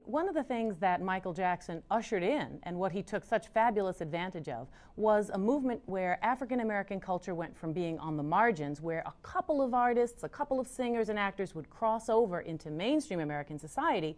one of the things that Michael Jackson ushered in, and what he took such fabulous advantage of, was a movement where African American culture went from being on the margins, where a couple of artists, a couple of singers and actors would cross over into mainstream American society,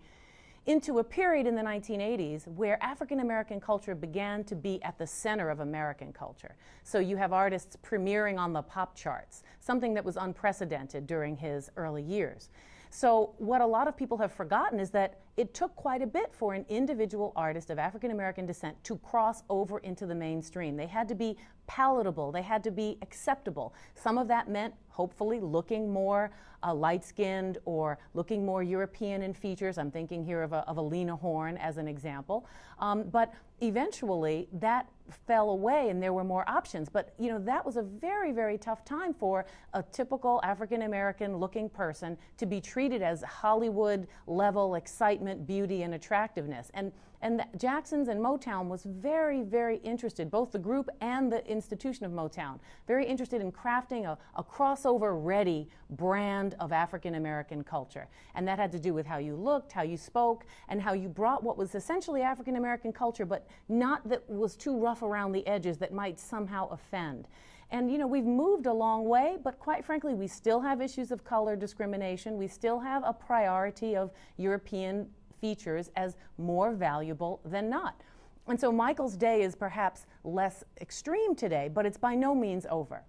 into a period in the 1980s where African American culture began to be at the center of American culture. So you have artists premiering on the pop charts, something that was unprecedented during his early years. So what a lot of people have forgotten is that it took quite a bit for an individual artist of African American descent to cross over into the mainstream. They had to be palatable, they had to be acceptable. Some of that meant hopefully looking more light-skinned or looking more European in features. I'm thinking here of a Lena Horne as an example. But eventually that fell away and there were more options. But you know, that was a very, very tough time for a typical African American looking person to be treated as Hollywood level excitement, beauty, and attractiveness. And the Jacksons and Motown was very, very interested, both the group and the institution of Motown, very interested in crafting a crossover-ready brand of African American culture. And that had to do with how you looked, how you spoke, and how you brought what was essentially African American culture, but not that was too rough around the edges that might somehow offend. And you know, we've moved a long way, but quite frankly, we still have issues of color discrimination. We still have a priority of European features as more valuable than not. And so Michael's day is perhaps less extreme today, but it's by no means over.